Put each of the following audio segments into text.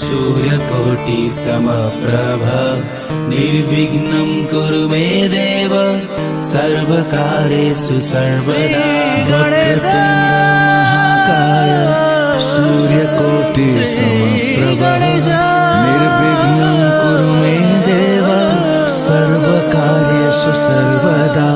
सूर्यकोटि समप्रभ निर्विघ्नं कुरु मे देव सर्वकार्येषु सर्वदा। वक्रतुण्ड महाकाय सूर्यकोटि समप्रभ निर्विघ्नं कुरु मे देव सर्वकार्येषु सर्वदा।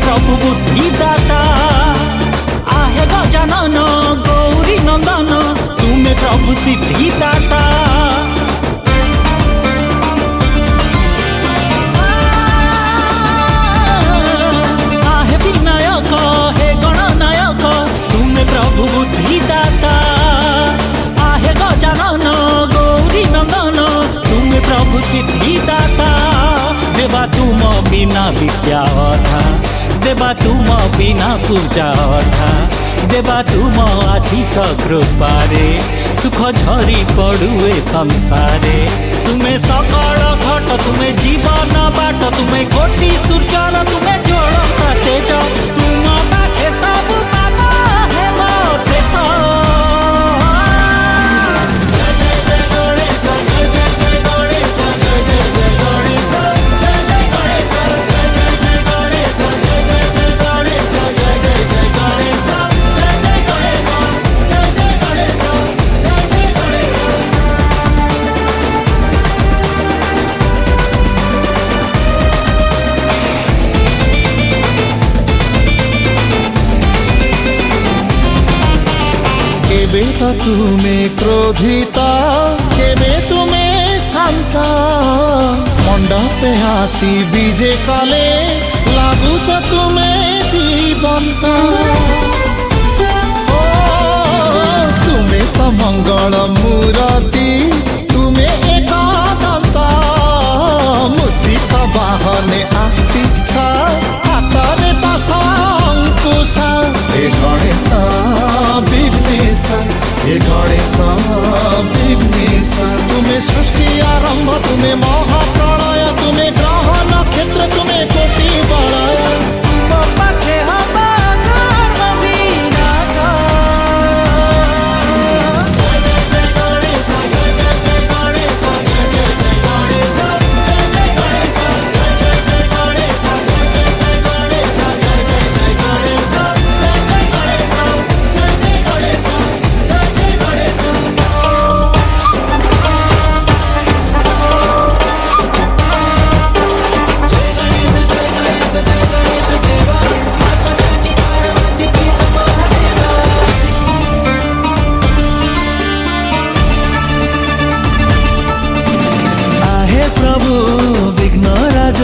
प्रभु बुद्धिदाता आहे गजानन गौरी नंदन तुम्हें प्रभु सिद्धिदाता। आहे विनायक हे गणनायक तुम्हें प्रभु बुद्धिदाता आहे गजानन गौरी नंदन तुम्हें प्रभु सिद्धिदाता। देवा तुम बिना विद्या अथा देवा तुम बिना पूजा अथा देवा तुम आशीष कृपारे सुख झरी पड़ुए संसारे। तुम्हें सकल घट तुम्हें जीवन बाट तुम्हें कोटि सूर्यर तुम्हें जोड़ता तेज तुम पाखे सब पाप हेम शेष। केबे तो तुम्हें क्रोधिता केबे तुम्हें शांता मंडपे हासी बीजे काले लागुच तुम्हें जीवंत। तुम्हें तो मंगल मूर्ति तुम्हें एकदंत मूषिक वाहने आशिक्षा हाथरे पाशंकुशा। हे गणेश विघ्नेश हे गणेश विघ्नेश तुम्हें सृष्टि आरंभ तुम्हें महाप्रलय तुम्हें ग्रह नक्षत्र तुम्हें कोटि बलय। तुम पाखे हवा धर्म विनाश। प्रभु विघ्नराज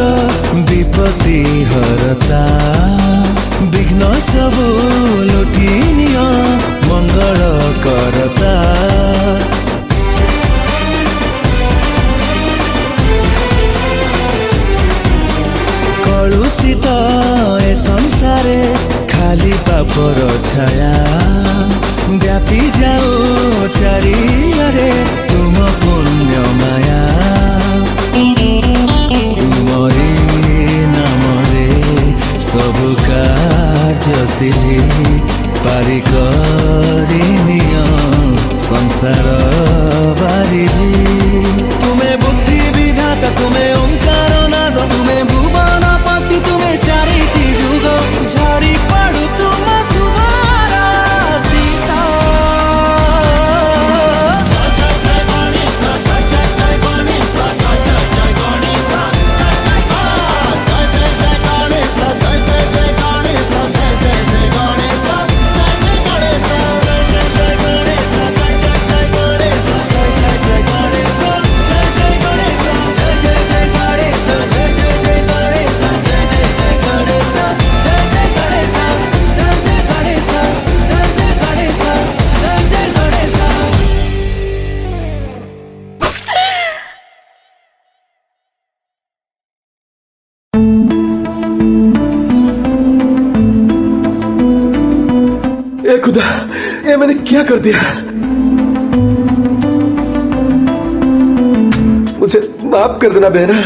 विपत्ति हरता विघ्न सबु लुटि निय मंगल करता। कलुषित ए संसारे खाली पापर छाया व्यापी जाओ चारिआडे तुम पुण्य माया। तुमरी नामरे सबु कार्यशीली पारी करिनिय संसार बारिधि। तुम्हें बुद्धि विधाता तुम्हें ओंकार नाद तुम्हें भुवन पति तुम्हें चारिटी जुग झरी पड़ु तुम सुभार आशीष। खुदा, ये मैंने क्या कर दिया? मुझे माफ कर देना बहना।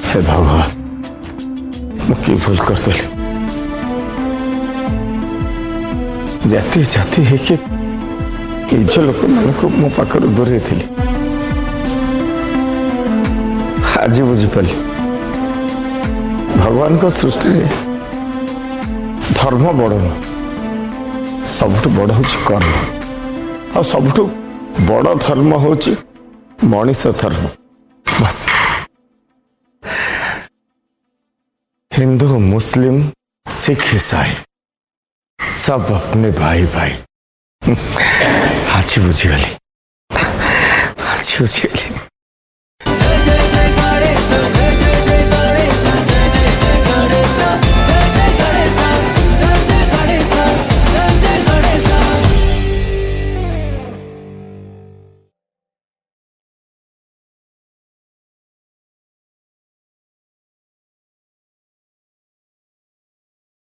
हे भगवान, मुझे भूल कर दिली। जाती जाती है कि निज लोक मान मो पाखर दूरे थी। आज बुझीपारी भगवान को सृष्टि रे धर्म बड़ न, सबुठ बड़ हूँ कर्म, और सबुठ बड़ धर्म हूँ मनीष धर्म। बस हिंदू मुस्लिम सिख ईसाई सब अपने भाई भाई। आज बुझीगली, आज बुझीगली।